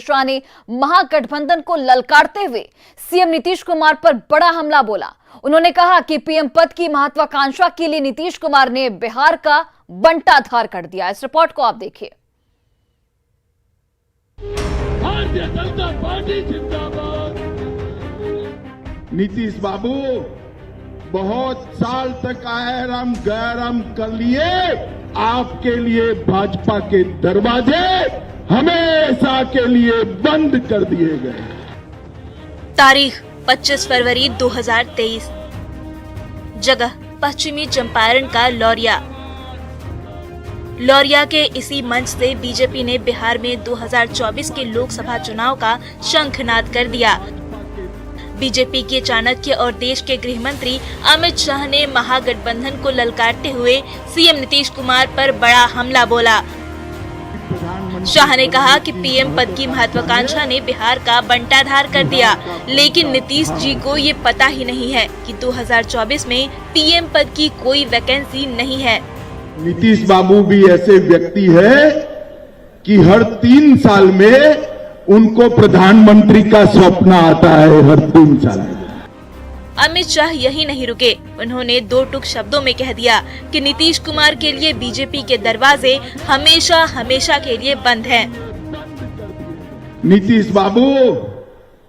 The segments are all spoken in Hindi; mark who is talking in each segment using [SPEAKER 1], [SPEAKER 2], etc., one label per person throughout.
[SPEAKER 1] शाह ने महागठबंधन को ललकारते हुए सीएम नीतीश कुमार पर बड़ा हमला बोला। उन्होंने कहा कि पीएम पद की महत्वाकांक्षा के लिए नीतीश कुमार ने बिहार का बंटाधार कर दिया। इस रिपोर्ट को आप देखिए।
[SPEAKER 2] भारतीय जनता पार्टी जिंदाबाद।
[SPEAKER 3] नीतीश बाबू बहुत साल तक आराम गैराम कर लिए, आपके लिए भाजपा के दरवाजे हमेशा के लिए बंद कर दिए गए।
[SPEAKER 4] तारीख 25 फरवरी 2023, जगह पश्चिमी चंपारण का लौरिया के इसी मंच से बीजेपी ने बिहार में 2024 के लोकसभा चुनाव का शंखनाद कर दिया। बीजेपी के चाणक्य और देश के गृह मंत्री अमित शाह ने महागठबंधन को ललकारते हुए सीएम नीतीश कुमार पर बड़ा हमला बोला। शाह ने कहा कि पीएम पद की महत्वाकांक्षा ने बिहार का बंटाधार कर दिया, लेकिन नीतीश जी को ये पता ही नहीं है कि 2024 में पीएम पद की कोई वैकेंसी नहीं है।
[SPEAKER 3] नीतीश बाबू भी ऐसे व्यक्ति है कि हर 3 साल में उनको प्रधानमंत्री का स्वप्न आता है, हर 3 साल में।
[SPEAKER 4] अमित शाह यही नहीं रुके, उन्होंने 2 टूक शब्दों में कह दिया कि नीतीश कुमार के लिए बीजेपी के दरवाजे हमेशा हमेशा के लिए बंद हैं।
[SPEAKER 3] नीतीश बाबू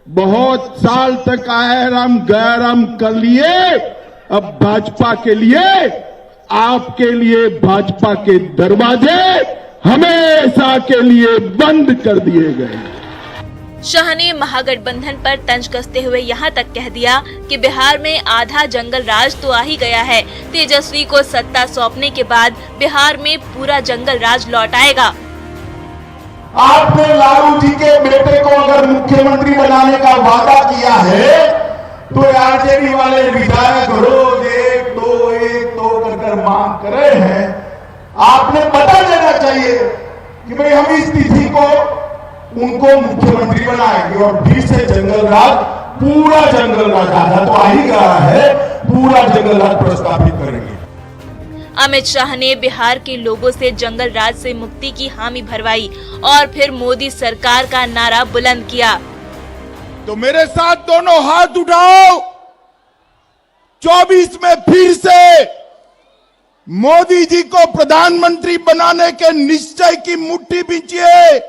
[SPEAKER 3] बहुत साल तक आराम गैराम कर लिए, अब भाजपा के लिए, आपके लिए भाजपा के दरवाजे हमेशा के लिए बंद कर दिए गए।
[SPEAKER 4] शाह ने महागठबंधन पर तंज कसते हुए यहाँ तक कह दिया कि बिहार में आधा जंगल राज तो आ ही गया है। तेजस्वी को सत्ता सौंपने के बाद बिहार में पूरा जंगल राज लौट आएगा।
[SPEAKER 5] आपने लालू जी के बेटे को अगर मुख्यमंत्री बनाने का वादा किया है तो आरजेडी वाले विधायक रोज एक दो कर मांग कर रहे हैं। आपने बता देना चाहिए कि भाई हम इस तिथि को उनको मुख्यमंत्री बनाएंगे और फिर से जंगल राज, पूरा जंगल राज, आधा तो आ ही गया है, पूरा जंगल राज प्रस्तावित करेंगे।
[SPEAKER 4] अमित शाह ने बिहार के लोगों से जंगल राज से मुक्ति की हामी भरवाई और फिर मोदी सरकार का नारा बुलंद किया।
[SPEAKER 3] तो मेरे साथ दोनों हाथ उठाओ, 24 में फिर से मोदी जी को प्रधानमंत्री बनाने के निश्चय की मुट्ठी बींचिए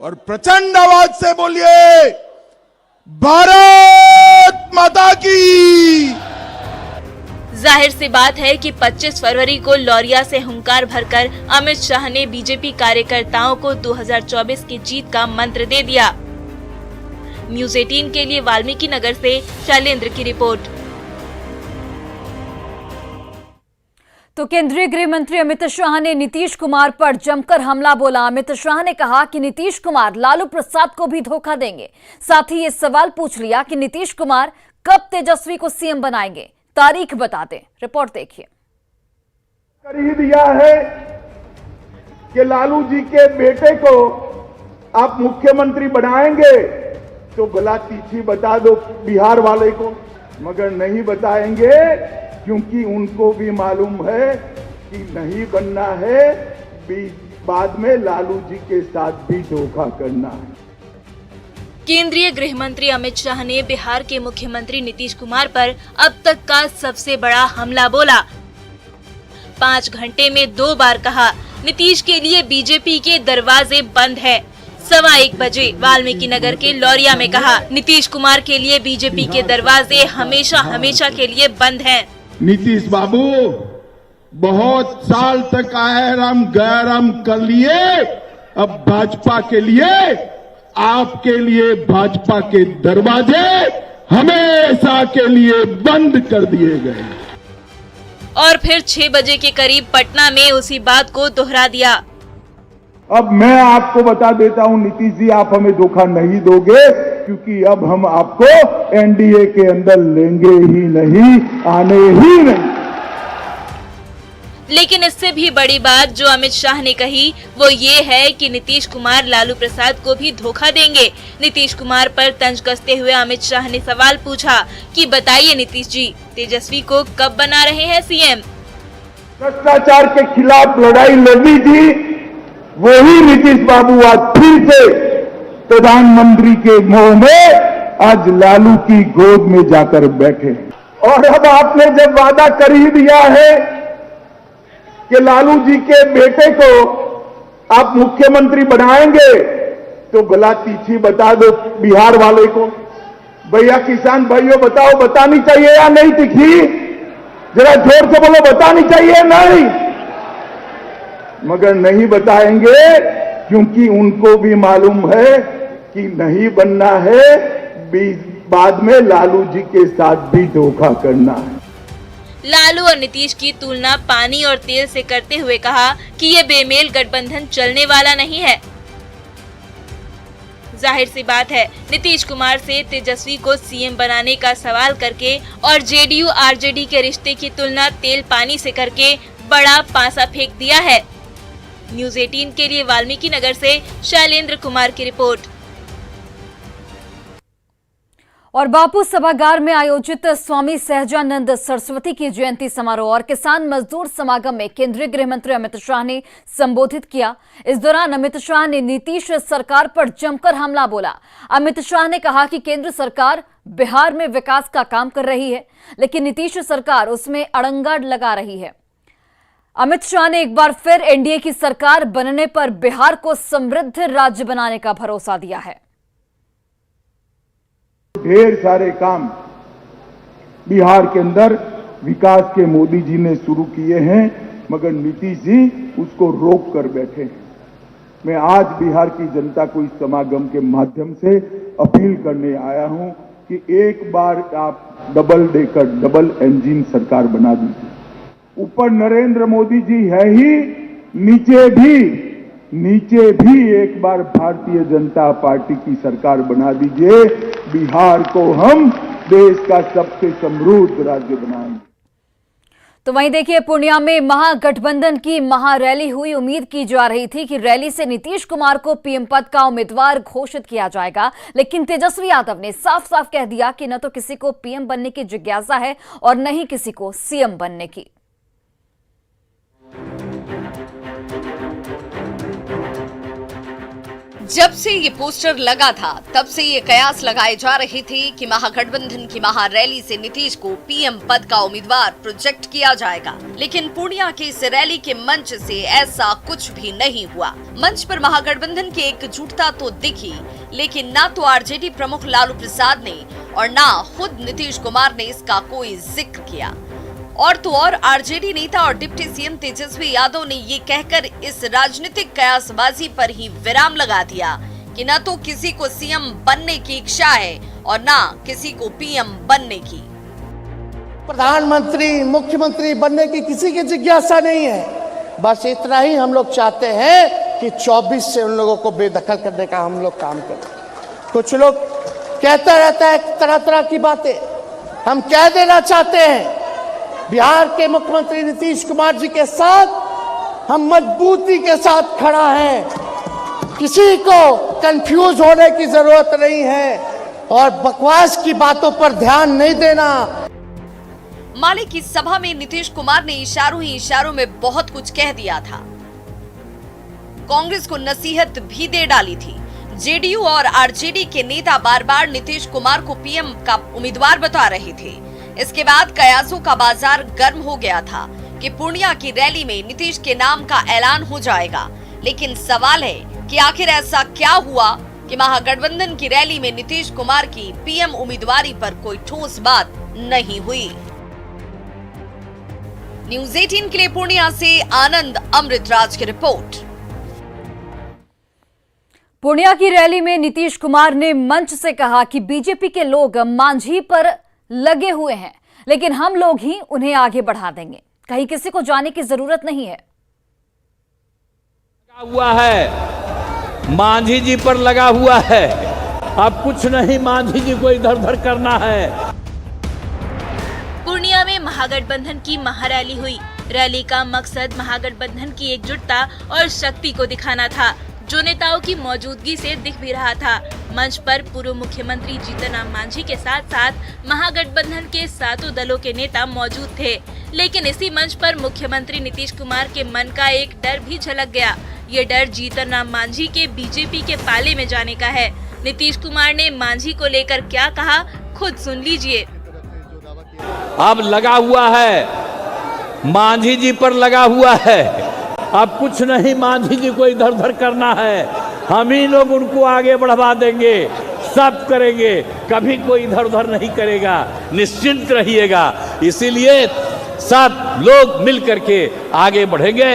[SPEAKER 3] और प्रचंड आवाज से बोलिए, भारत माता की।
[SPEAKER 4] जाहिर सी बात है कि 25 फरवरी को लौरिया से हुंकार भरकर अमित शाह ने बीजेपी कार्यकर्ताओं को 2024 की जीत का मंत्र दे दिया। न्यूज़ 18 के लिए वाल्मीकि नगर से शैलेंद्र की रिपोर्ट।
[SPEAKER 1] तो केंद्रीय गृह मंत्री अमित शाह ने नीतीश कुमार पर जमकर हमला बोला। अमित शाह ने कहा कि नीतीश कुमार लालू प्रसाद को भी धोखा देंगे। साथ ही ये सवाल पूछ लिया कि नीतीश कुमार कब तेजस्वी को सीएम बनाएंगे, तारीख बता दें। रिपोर्ट देखिए।
[SPEAKER 5] कर ही दिया है कि लालू जी के बेटे को आप मुख्यमंत्री बनाएंगे तो भला तिथि बता दो बिहार वाले को, मगर नहीं बताएंगे क्योंकि उनको भी मालूम है कि नहीं बनना है, बाद में लालू जी के साथ भी धोखा करना है।
[SPEAKER 4] केंद्रीय गृह मंत्री अमित शाह ने बिहार के मुख्यमंत्री नीतीश कुमार पर अब तक का सबसे बड़ा हमला बोला। 5 घंटे में 2 बार कहा नीतीश के लिए बीजेपी के दरवाजे बंद है। 1:15 बजे वाल्मीकि नगर के लौरिया में कहा नीतीश कुमार के लिए बीजेपी के दरवाजे हमेशा हमेशा के लिए बंद हैं।
[SPEAKER 3] नीतीश बाबू बहुत साल तक आराम गैराम कर लिए, अब भाजपा के लिए, आपके लिए भाजपा के दरवाजे हमेशा के लिए बंद कर दिए गए।
[SPEAKER 4] और फिर 6 बजे के करीब पटना में उसी बात को दोहरा दिया।
[SPEAKER 5] अब मैं आपको बता देता हूं नीतीश जी, आप हमें धोखा नहीं दोगे क्योंकि अब हम आपको एनडीए के अंदर लेंगे ही नहीं, आने ही नहीं।
[SPEAKER 4] लेकिन इससे भी बड़ी बात जो अमित शाह ने कही वो ये है कि नीतीश कुमार लालू प्रसाद को भी धोखा देंगे। नीतीश कुमार पर तंज कसते हुए अमित शाह ने सवाल पूछा कि बताइए नीतीश जी, तेजस्वी को कब बना रहे हैं सीएम?
[SPEAKER 5] भ्रष्टाचार के खिलाफ लड़ाई लड़ी थी
[SPEAKER 3] वही नीतीश बाबू आज फिर से प्रधानमंत्री के मोह में आज लालू की गोद में जाकर बैठे। और अब आपने जब वादा कर ही दिया है कि लालू जी के बेटे को आप मुख्यमंत्री बनाएंगे, तो भला तीखी बता दो बिहार वाले को। भैया किसान भाइयों बताओ, बतानी चाहिए या नहीं तीखी? जरा जोर से बोलो, बतानी चाहिए नहीं? मगर नहीं बताएंगे क्योंकि उनको भी मालूम है कि नहीं बनना है, बाद में लालू जी के साथ भी धोखा करना है।
[SPEAKER 4] लालू और नीतीश की तुलना पानी और तेल से करते हुए कहा कि ये बेमेल गठबंधन चलने वाला नहीं है। जाहिर सी बात है, नीतीश कुमार से तेजस्वी को सीएम बनाने का सवाल करके और जेडीयू आरजेडी के रिश्ते की तुलना तेल पानी से करके बड़ा पासा फेंक दिया है। न्यूज़ 18 के लिए वाल्मीकि नगर से शैलेंद्र कुमार की रिपोर्ट।
[SPEAKER 1] और बापू सभागार में आयोजित स्वामी सहजानंद सरस्वती की जयंती समारोह और किसान मजदूर समागम में केंद्रीय गृह मंत्री अमित शाह ने संबोधित किया। इस दौरान अमित शाह ने नीतीश सरकार पर जमकर हमला बोला। अमित शाह ने कहा कि केंद्र सरकार बिहार में विकास का काम कर रही है, लेकिन नीतीश सरकार उसमें अड़ंगा लगा रही है। अमित शाह ने एक बार फिर एनडीए की सरकार बनने पर बिहार को समृद्ध राज्य बनाने का भरोसा दिया है।
[SPEAKER 3] ढेर सारे काम बिहार के अंदर विकास के मोदी जी ने शुरू किए हैं, मगर नीतीश जी उसको रोक कर बैठे हैं। मैं आज बिहार की जनता को इस समागम के माध्यम से अपील करने आया हूं कि एक बार आप डबल डेकर डबल इंजन सरकार बना दीजिए। ऊपर नरेंद्र मोदी जी है ही, नीचे भी एक बार भारतीय जनता पार्टी की सरकार बना दीजिए। बिहार को हम देश का सबसे समृद्ध राज्य बनाएंगे।
[SPEAKER 1] तो वहीं देखिए, पूर्णिया में महागठबंधन की महारैली हुई। उम्मीद की जा रही थी कि रैली से नीतीश कुमार को पीएम पद का उम्मीदवार घोषित किया जाएगा, लेकिन तेजस्वी यादव ने साफ साफ कह दिया कि न तो किसी को पीएम बनने की जिज्ञासा है और न ही किसी को सीएम बनने की।
[SPEAKER 6] जब से ये पोस्टर लगा था तब से ये कयास लगाए जा रहे थे कि महागठबंधन की महारैली से नीतीश को पीएम पद का उम्मीदवार प्रोजेक्ट किया जाएगा, लेकिन पूर्णिया की इस रैली के मंच से ऐसा कुछ भी नहीं हुआ। मंच पर महागठबंधन की एकजुटता तो दिखी, लेकिन ना तो आरजेडी प्रमुख लालू प्रसाद ने और ना खुद नीतीश कुमार ने इसका कोई जिक्र किया। और तो और आरजेडी नेता और डिप्टी सीएम तेजस्वी यादव ने ये कहकर इस राजनीतिक कयासबाजी पर ही विराम लगा दिया कि न तो किसी को सीएम बनने की इच्छा है और न किसी को पीएम बनने की।
[SPEAKER 7] प्रधानमंत्री मुख्यमंत्री बनने की किसी की जिज्ञासा नहीं है। बस इतना ही हम लोग चाहते हैं कि 24 से उन लोगों को बेदखल करने का हम लोग काम करें। कुछ लोग कहता रहता है तरह तरह की बातें। हम कह देना चाहते हैं, बिहार के मुख्यमंत्री नीतीश कुमार जी के साथ हम मजबूती के साथ खड़ा हैं। किसी को कंफ्यूज होने की जरूरत नहीं है और बकवास की बातों पर ध्यान नहीं देना।
[SPEAKER 6] माले की सभा में नीतीश कुमार ने इशारों ही इशारों में बहुत कुछ कह दिया था। कांग्रेस को नसीहत भी दे डाली थी। जेडीयू और आरजेडी के नेता बार बार नीतीश कुमार को पीएम का उम्मीदवार बता रहे थे। इसके बाद कयासों का बाजार गर्म हो गया था कि पूर्णिया की रैली में नीतीश के नाम का ऐलान हो जाएगा, लेकिन सवाल है कि आखिर ऐसा क्या हुआ कि महागठबंधन की रैली में नीतीश कुमार की पीएम उम्मीदवारी पर कोई ठोस बात नहीं हुई। न्यूज़ 18 के लिए पूर्णिया से आनंद अमृतराज की रिपोर्ट।
[SPEAKER 1] पूर्णिया की रैली में नीतीश कुमार ने मंच से कहा कि बीजेपी के लोग मांझी पर लगे हुए हैं, लेकिन हम लोग ही उन्हें आगे बढ़ा देंगे। कहीं किसी को जाने की जरूरत नहीं है।
[SPEAKER 2] लगा हुआ है, मांझी जी पर लगा हुआ है। अब कुछ नहीं, मांझी जी को इधर उधर करना है।
[SPEAKER 4] पूर्णिया में महागठबंधन की महारैली हुई। रैली का मकसद महागठबंधन की एकजुटता और शक्ति को दिखाना था, जो नेताओं की मौजूदगी से दिख भी रहा था। मंच पर पूर्व मुख्यमंत्री जीतन राम मांझी के साथ साथ महागठबंधन के सातों दलों के नेता मौजूद थे, लेकिन इसी मंच पर मुख्यमंत्री नीतीश कुमार के मन का एक डर भी झलक गया। ये डर जीतन राम मांझी के बीजेपी के पाले में जाने का है। नीतीश कुमार ने मांझी को लेकर क्या कहा, खुद सुन लीजिए।
[SPEAKER 2] अब लगा हुआ है, मांझी जी पर लगा हुआ है। अब कुछ नहीं मांझी जी को इधर उधर करना है, हम ही लोग उनको आगे बढ़वा देंगे, सब करेंगे, कभी कोई इधर उधर नहीं करेगा, निश्चिंत रहिएगा। इसीलिए सब लोग मिल करके आगे बढ़ेंगे।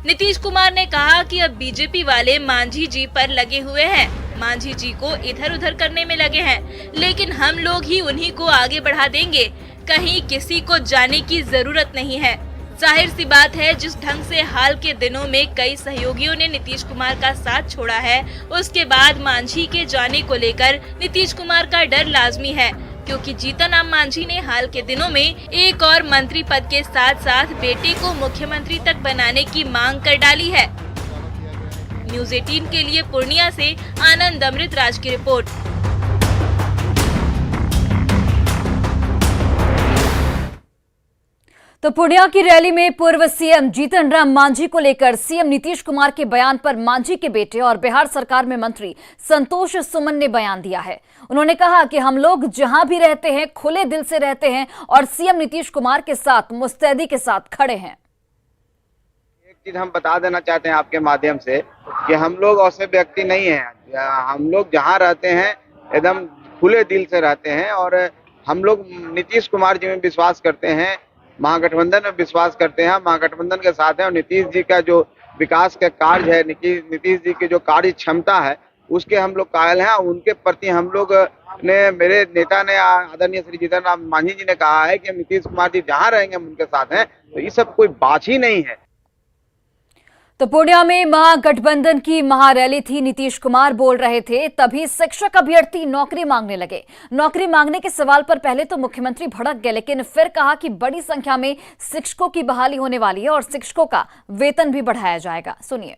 [SPEAKER 4] नीतीश कुमार ने कहा कि अब बीजेपी वाले मांझी जी पर लगे हुए हैं, मांझी जी को इधर उधर करने में लगे हैं, लेकिन हम लोग ही उन्हीं को आगे बढ़ा देंगे, कहीं किसी को जाने की जरूरत नहीं है। जाहिर सी बात है, जिस ढंग से हाल के दिनों में कई सहयोगियों ने नीतीश कुमार का साथ छोड़ा है, उसके बाद मांझी के जाने को लेकर नीतीश कुमार का डर लाजमी है, क्योंकि जीतन राम मांझी ने हाल के दिनों में एक और मंत्री पद के साथ साथ बेटे को मुख्यमंत्री तक बनाने की मांग कर डाली है। न्यूज़ 18 के लिए पूर्णिया से आनंद अमृतराज की रिपोर्ट।
[SPEAKER 1] तो पूर्णिया की रैली में पूर्व सीएम जीतन राम मांझी को लेकर सीएम नीतीश कुमार के बयान पर मांझी के बेटे और बिहार सरकार में मंत्री संतोष सुमन ने बयान दिया है। उन्होंने कहा कि हम लोग जहां भी रहते हैं खुले दिल से रहते हैं और सीएम नीतीश कुमार के साथ मुस्तैदी के साथ खड़े हैं।
[SPEAKER 8] एक चीज हम बता देना चाहते हैं आपके माध्यम से कि हम लोग ऐसे व्यक्ति नहीं हैं, हम लोग जहां रहते हैं एकदम खुले दिल से रहते हैं और हम लोग नीतीश कुमार जी में विश्वास करते हैं, महागठबंधन में विश्वास करते हैं, महागठबंधन के साथ हैं और नीतीश जी का जो विकास का कार्य है, नीतीश जी की जो कार्य क्षमता है उसके हम लोग कायल हैं। उनके प्रति हम लोग ने, मेरे नेता ने, आदरणीय श्री जीतन राम मांझी जी ने कहा है कि नीतीश कुमार जी जहां रहेंगे हम उनके साथ हैं, तो ये सब कोई बात ही नहीं है।
[SPEAKER 1] तो पूर्णिया में महागठबंधन की महारैली थी, नीतीश कुमार बोल रहे थे, तभी शिक्षक अभ्यर्थी नौकरी मांगने लगे। नौकरी मांगने के सवाल पर पहले तो मुख्यमंत्री भड़क गए, लेकिन फिर कहा कि बड़ी संख्या में शिक्षकों की बहाली होने वाली है और शिक्षकों का वेतन भी बढ़ाया जाएगा। सुनिए।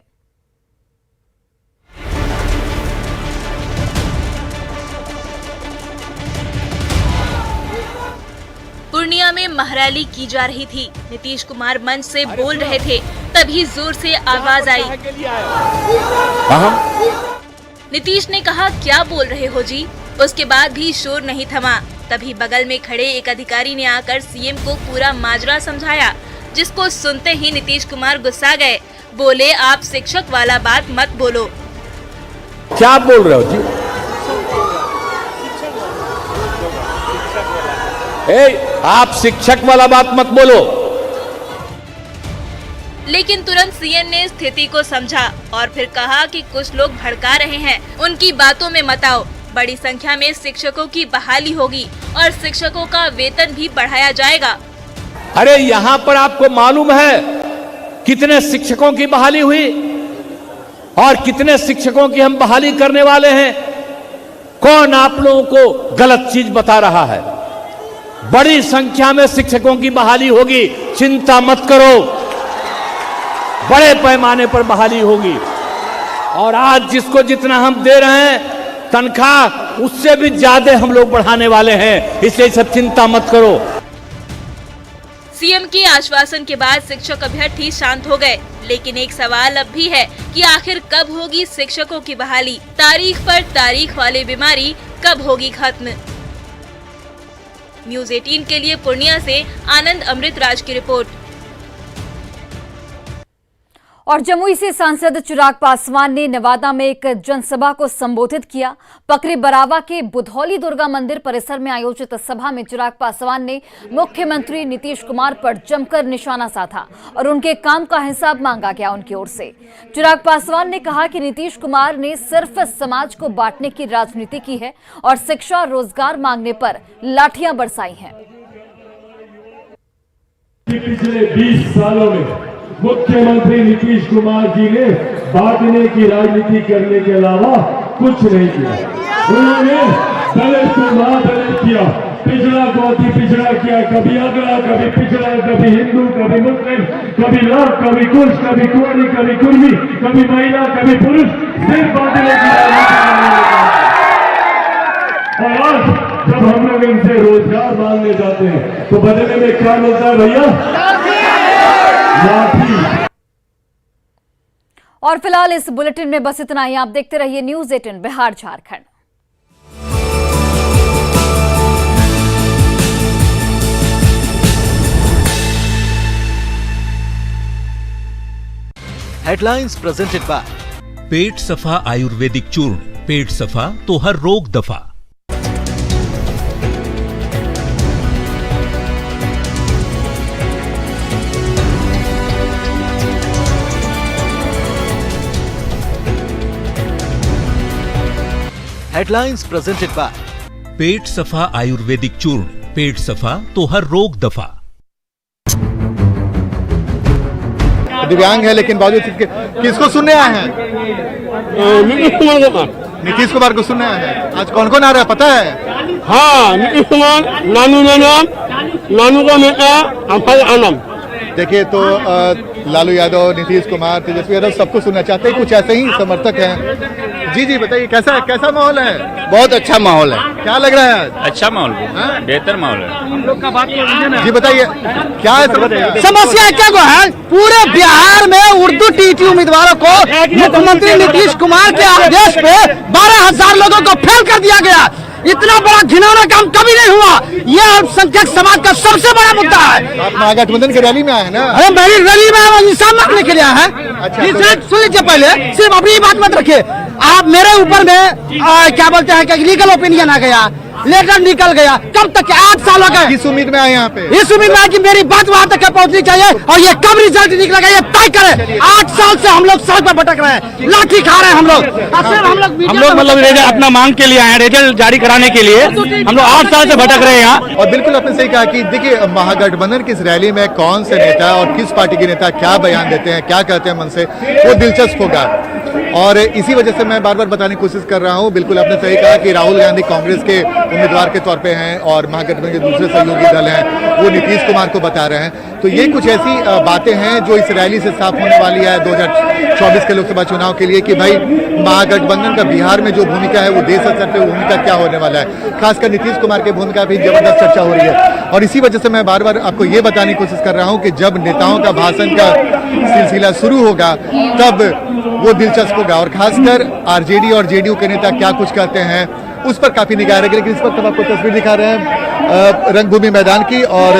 [SPEAKER 4] पूर्णिया में महारैली की जा रही थी, नीतीश कुमार मंच से बोल रहे थे, तभी जोर से आवाज आई। नीतीश ने कहा, क्या बोल रहे हो जी? उसके बाद भी शोर नहीं थमा। तभी बगल में खड़े एक अधिकारी ने आकर सीएम को पूरा माजरा समझाया, जिसको सुनते ही नीतीश कुमार गुस्सा गए। बोले, आप शिक्षक वाला बात मत बोलो।
[SPEAKER 2] क्या बोल रहे हो जी? आप शिक्षक वाला बात मत बोलो।
[SPEAKER 4] लेकिन तुरंत सीएम ने स्थिति को समझा और फिर कहा कि कुछ लोग भड़का रहे हैं, उनकी बातों में मत आओ। बड़ी संख्या में शिक्षकों की बहाली होगी और शिक्षकों का वेतन भी बढ़ाया जाएगा।
[SPEAKER 2] अरे यहाँ पर आपको मालूम है कितने शिक्षकों की बहाली हुई और कितने शिक्षकों की हम बहाली करने वाले हैं? कौन आप लोगों को गलत चीज बता रहा है? बड़ी संख्या में शिक्षकों की बहाली होगी, चिंता मत करो, बड़े पैमाने पर बहाली होगी। और आज जिसको जितना हम दे रहे हैं तनख्वाह, उससे भी ज्यादा हम लोग बढ़ाने वाले हैं, इसलिए सब चिंता मत करो।
[SPEAKER 4] सीएम के आश्वासन के बाद शिक्षक अभ्यर्थी शांत हो गए, लेकिन एक सवाल अब भी है कि आखिर कब होगी शिक्षकों की बहाली? तारीख पर तारीख वाली बीमारी कब होगी खत्म? न्यूज़ 18 के लिए पूर्णिया से आनंद अमृतराज की रिपोर्ट।
[SPEAKER 1] और जमुई से सांसद चिराग पासवान ने नवादा में एक जनसभा को संबोधित किया। पकरी बरावा के बुधौली दुर्गा मंदिर परिसर में आयोजित सभा में चिराग पासवान ने मुख्यमंत्री नीतीश कुमार पर जमकर निशाना साधा और उनके काम का हिसाब मांगा गया उनकी ओर से। चिराग पासवान ने कहा कि नीतीश कुमार ने सिर्फ समाज को बांटने की राजनीति की है और शिक्षा रोजगार मांगने पर लाठियां बरसाई हैं।
[SPEAKER 9] पिछले 20 सालों में मुख्यमंत्री नीतीश कुमार जी ने बांटने की राजनीति करने के अलावा कुछ नहीं किया। उन्होंने दलित को महादलित किया, पिछड़ा को अति पिछड़ा किया, कभी अगड़ा, कभी पिछड़ा, कभी हिंदू, कभी मुस्लिम, कभी लड़, कभी कुछ, कभी कुंवारी, कभी कुर्मी, कभी महिला, कभी पुरुष, सिर्फ बांटने की राजनीति। और आज जब हम लोग इनसे रोजगार मांगने जाते हैं तो बदले में क्या मिलता है भैया?
[SPEAKER 1] और फिलहाल इस बुलेटिन में बस इतना ही। आप देखते रहिए news 18 Bihar Jharkhand.
[SPEAKER 10] Headlines presented by Pet Safa Ayurvedic चूर्ण। पेट सफा तो हर रोग दफा। Headlines presented by Pet Safa Ayurvedic चूर्ण। पेट सफा तो हर रोग दफा।
[SPEAKER 11] दिव्यांग है लेकिन बावजूद किसको सुनने आए हैं? नीतीश कुमार को सुनने आए हैं। आज कौन कौन आ रहा है पता है?
[SPEAKER 12] हाँ, नीतीश कुमार, नानू का नेता अफजल आलम।
[SPEAKER 11] देखिए तो लालू यादव, नीतीश कुमार, तेजस्वी यादव सबको सुनना चाहते हैं। कुछ ऐसे ही समर्थक हैं। जी बताइए कैसा माहौल है?
[SPEAKER 12] बहुत अच्छा माहौल है।
[SPEAKER 11] क्या लग रहा है?
[SPEAKER 12] अच्छा माहौल है, बेहतर माहौल है।
[SPEAKER 11] हम लोग का बात जी बताइए क्या है
[SPEAKER 7] समस्या क्या है? पूरे बिहार में उर्दू टीटी उम्मीदवारों को मुख्यमंत्री नीतीश कुमार के आदेश पे 12,000 लोगों को फेल कर दिया गया। इतना बड़ा घिनौना काम कभी नहीं हुआ। यह अल्पसंख्यक समाज का सबसे बड़ा मुद्दा है।
[SPEAKER 11] आप महागठबंधन की रैली में आए ना?
[SPEAKER 7] अरे मेरी रैली में इंसान मारने के लिए है। सुन लीजिए, पहले सिर्फ अपनी बात मत रखिए। आप मेरे ऊपर में क्या बोलते हैं कि लीगल ओपिनियन आ गया, लेटर निकल गया। कब तक? 8 साल हो गए।
[SPEAKER 11] किस उम्मीद में आए यहाँ पे?
[SPEAKER 7] इस उम्मीद में कि मेरी बात वहां तक पहुंचनी चाहिए और ये कब रिजल्ट निकलेगा ये तय करे। 8 साल से हम लोग सड़क पर भटक रहे हैं, लाठी खा रहे हैं हम लोग
[SPEAKER 12] मतलब अपना मांग के लिए आए हैं, रिजल्ट जारी कराने के लिए। हम लोग 8 साल से भटक रहे हैं यहाँ।
[SPEAKER 11] और बिल्कुल आपने सही कहा कि देखिए महागठबंधन की इस रैली में कौन से नेता और किस पार्टी के नेता क्या बयान देते हैं, क्या कहते हैं मन से, वो दिलचस्प होगा। और इसी वजह से मैं बार बार बताने की कोशिश कर रहा हूँ। बिल्कुल आपने सही कहा कि राहुल गांधी कांग्रेस के उम्मीदवार के तौर पे हैं और महागठबंधन के दूसरे सहयोगी दल हैं वो नीतीश कुमार को बता रहे हैं। तो ये कुछ ऐसी बातें हैं जो इस रैली से साफ होने वाली है 2024 के लोकसभा चुनाव के लिए कि भाई महागठबंधन का बिहार में जो भूमिका है वो देश स्तर पर भूमिका क्या होने वाला है। खासकर नीतीश कुमार की भूमिका भी जबरदस्त चर्चा हो रही है। और इसी वजह से मैं बार बार आपको ये बताने की कोशिश कर रहा हूँ कि जब नेताओं का भाषण का सिलसिला शुरू होगा तब वो दिलचस्प होगा। और खासकर आरजेडी और जेडीयू के नेता क्या कुछ कहते हैं उस पर काफी निगाह रहेगी। लेकिन इस वक्त हम आपको तस्वीर दिखा रहे हैं रंगभूमि मैदान की और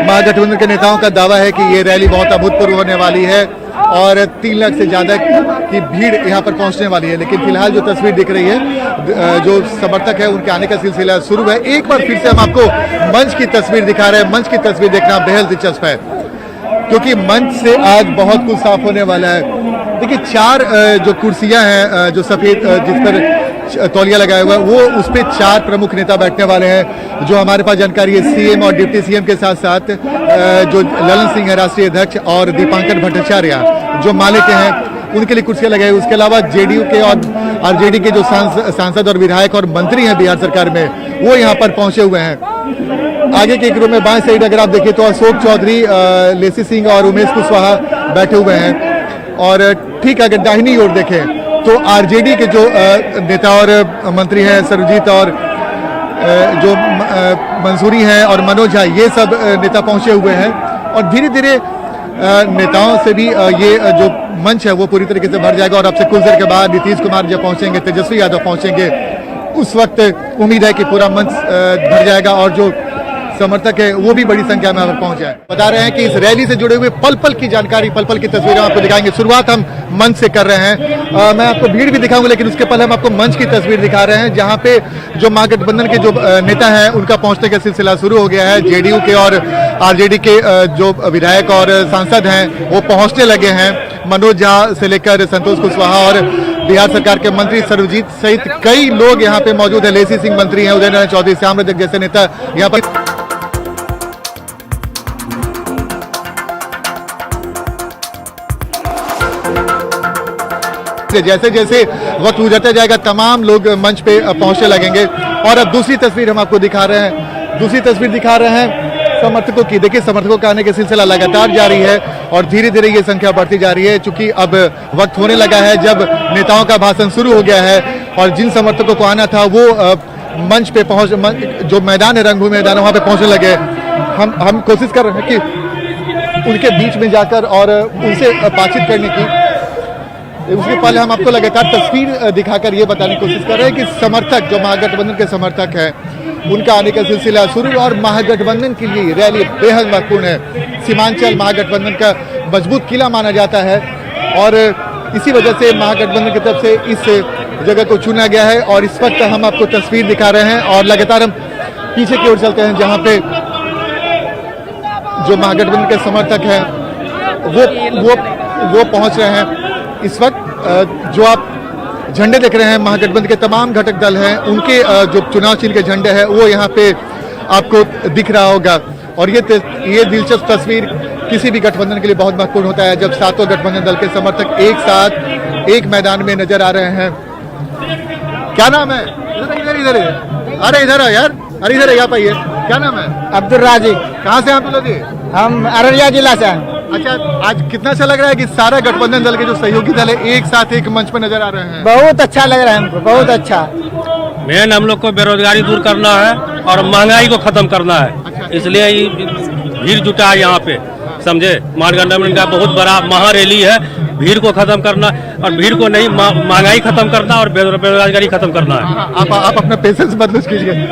[SPEAKER 11] महागठबंधन के नेताओं का दावा है कि ये रैली बहुत अभूतपूर्व होने वाली है और 3 लाख से ज्यादा की भीड़ यहाँ पर पहुंचने वाली है। लेकिन फिलहाल जो तस्वीर दिख रही है, जो समर्थक है उनके आने का सिलसिला शुरू है। एक बार फिर से हम आपको मंच की तस्वीर दिखा रहे हैं। मंच की तस्वीर देखना बेहद दिलचस्प है क्योंकि मंच से आज बहुत कुछ साफ होने वाला है। देखिए 4 जो कुर्सियां हैं जो सफेद जिस पर तौलिया लगाया हुआ है वो उस पर 4 प्रमुख नेता बैठने वाले हैं। जो हमारे पास जानकारी है सीएम और डिप्टी सीएम के साथ साथ जो ललन सिंह है राष्ट्रीय अध्यक्ष और दीपांकर भट्टाचार्य जो माले के हैं उनके लिए कुर्सियां लगाई। उसके अलावा जेडीयू के और आरजेडी के जो सांसद और विधायक और मंत्री हैं बिहार सरकार में वो यहाँ पर पहुंचे हुए हैं। आगे के एक रो में बाएं साइड अगर आप देखें तो अशोक चौधरी, लेसी सिंह और उमेश कुशवाहा बैठे हुए हैं। और ठीक अगर दाहिनी ओर देखें तो आरजेडी के जो नेता और मंत्री हैं सर्वजीत और जो मंसूरी हैं और मनोज झा ये सब नेता पहुंचे हुए हैं। और धीरे धीरे नेताओं से भी ये जो मंच है वो पूरी तरीके से भर जाएगा। और अब से कुछ देर के बाद नीतीश कुमार जब पहुंचेंगे, तेजस्वी यादव पहुंचेंगे, उस वक्त उम्मीद है कि पूरा मंच भर जाएगा और जो समर्थक है वो भी बड़ी संख्या में यहाँ पहुंच जाए। बता रहे हैं कि इस रैली से जुड़े हुए पल पल की जानकारी, पल पल की तस्वीरें आपको दिखाएंगे। शुरुआत हम मंच से कर रहे हैं। मैं आपको भीड़ भी दिखाऊंगा लेकिन उसके पहले हम आपको मंच की तस्वीर दिखा रहे हैं जहां पे जो महागठबंधन के जो नेता हैं उनका पहुंचने का सिलसिला शुरू हो गया है। जेडीयू के और आरजेडी के जो विधायक और सांसद हैं वो पहुंचने लगे हैं। मनोज झा से लेकर संतोष कुशवाहा और बिहार सरकार के मंत्री सर्वजीत सहित कई लोग यहाँ पे मौजूद है। लेसी सिंह मंत्री हैं, उदय नारायण चौधरी, श्याम रजक जैसे नेता यहाँ पर। जैसे जैसे वक्त गुजरता जाएगा तमाम लोग मंच पे पहुंचने लगेंगे। और अब दूसरी तस्वीर हम आपको दिखा रहे हैं। दूसरी तस्वीर दिखा रहे हैं समर्थकों की। देखिए समर्थकों का आने का सिलसिला लगातार जारी है और धीरे धीरे ये संख्या बढ़ती जा रही है। चूंकि अब वक्त होने लगा है जब नेताओं का भाषण शुरू हो गया है और जिन समर्थकों को आना था वो मंच पे जो मैदान है रंगभूमि मैदान वहाँ पे पहुँचने लगे। हम कोशिश कर रहे हैं कि उनके बीच में जाकर और उनसे बातचीत करने की। उसके पहले हम आपको लगातार तस्वीर दिखाकर ये बताने की कोशिश कर रहे हैं कि समर्थक जो महागठबंधन के समर्थक हैं उनका आने का सिलसिला शुरू, और महागठबंधन के लिए रैली बेहद महत्वपूर्ण है। सीमांचल महागठबंधन का मजबूत किला माना जाता है और इसी वजह से महागठबंधन की तरफ से इस जगह को चुना गया है। और इस वक्त हम आपको तस्वीर दिखा रहे हैं और लगातार हम पीछे की ओर चलते हैं जहां पे जो महागठबंधन के समर्थक हैं वो पहुंच रहे हैं। इस वक्त जो आप झंडे देख रहे हैं महागठबंधन के तमाम घटक दल हैं उनके जो चुनाव चिन्ह के झंडे हैं वो यहाँ पे आपको दिख रहा होगा। और ये दिलचस्प तस्वीर किसी भी गठबंधन के लिए बहुत महत्वपूर्ण होता है जब सातों गठबंधन दल के समर्थक एक साथ एक मैदान में नजर आ रहे हैं। क्या नाम है? इधर अरे इधर है यार, अरे इधर यहाँ पाइए। क्या नाम है?
[SPEAKER 13] अब्दुल राजीक।
[SPEAKER 11] कहाँ से आप लोग?
[SPEAKER 13] हम अररिया जिला से हैं।
[SPEAKER 11] अच्छा, आज कितना अच्छा लग रहा है कि सारा गठबंधन दल के जो सहयोगी दल है एक साथ एक मंच पर नजर आ रहे हैं?
[SPEAKER 13] बहुत अच्छा लग रहा है हमको, बहुत अच्छा।
[SPEAKER 12] मेन हम लोग को बेरोजगारी दूर करना है और महंगाई को खत्म करना है, इसलिए भीड़ जुटा है यहाँ पे, समझे। महागठबंधन का बहुत बड़ा महारैली है, भीड़ को खत्म करना और भीड़ को नहीं महंगाई खत्म करना और बेरोजगारी खत्म करना है।
[SPEAKER 11] आप अपना पेशेंस बदलूज कीजिए।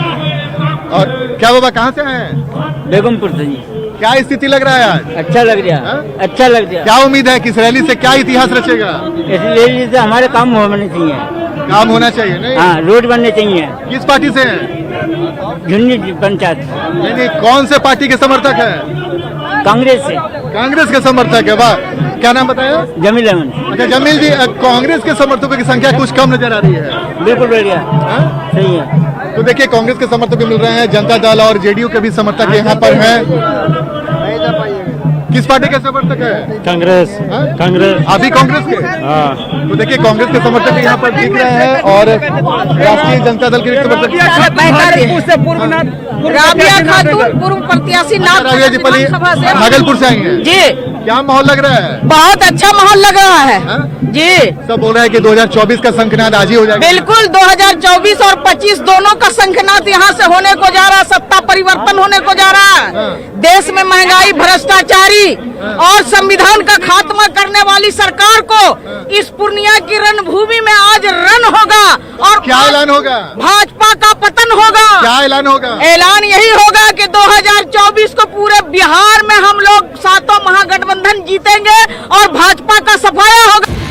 [SPEAKER 11] और क्या बाबा कहाँ से आए हैं?
[SPEAKER 13] बेगमपुर से जी।
[SPEAKER 11] क्या स्थिति लग रहा है आज?
[SPEAKER 13] अच्छा लग रहा है, अच्छा लग रहा है।
[SPEAKER 11] क्या उम्मीद है कि इस रैली से क्या इतिहास रचेगा?
[SPEAKER 13] इस रैली से हमारे काम होने चाहिए।
[SPEAKER 11] काम होना चाहिए नहीं?
[SPEAKER 13] हाँ, रोड बनने चाहिए।
[SPEAKER 11] किस पार्टी से हैं?
[SPEAKER 13] झुन्नी पंचायत।
[SPEAKER 11] नहीं, कौन से पार्टी के समर्थक है?
[SPEAKER 13] कांग्रेस से।
[SPEAKER 11] कांग्रेस के समर्थक है, वाह। क्या नाम बताया?
[SPEAKER 13] जमील अहमद।
[SPEAKER 11] अच्छा जमील जी, कांग्रेस के समर्थकों की संख्या कुछ कम नजर आ रही है।
[SPEAKER 13] बिल्कुल बढ़िया, सही है।
[SPEAKER 11] तो देखिए कांग्रेस के समर्थक भी मिल रहे हैं, जनता दल और जेडीयू के भी समर्थक यहाँ पर हैं। किस पार्टी के समर्थक है?
[SPEAKER 12] कांग्रेस। कांग्रेस।
[SPEAKER 11] अभी कांग्रेस के? हाँ। तो देखिए कांग्रेस के समर्थक भी यहाँ पर दिख रहे हैं और राष्ट्रीय जनता दल के समर्थक।
[SPEAKER 14] राबिया खातून पूर्व प्रत्याशी
[SPEAKER 11] राबिया जी पली भागलपुर से आई हैं
[SPEAKER 14] जी।
[SPEAKER 11] क्या माहौल लग रहा है?
[SPEAKER 14] बहुत अच्छा माहौल लग रहा है जी।
[SPEAKER 11] सब बोल रहे हैं कि 2024 का शंखनाद आज ही हो जाएगा।
[SPEAKER 14] बिल्कुल 2024 और 25 दोनों का शंखनाद यहाँ से होने को जा रहा है। सत्ता परिवर्तन होने को जा रहा है। देश में महंगाई, भ्रष्टाचारी और संविधान का खात्मा करने वाली सरकार को इस पूर्णिया की रणभूमि में आज रण होगा। और
[SPEAKER 11] क्या ऐलान होगा?
[SPEAKER 14] भाजपा का पतन होगा।
[SPEAKER 11] क्या ऐलान होगा?
[SPEAKER 14] ऐलान यही होगा कि 2024 को पूरे बिहार में हम लोग सातों महागठबंधन जीतेंगे और भाजपा का सफाया होगा।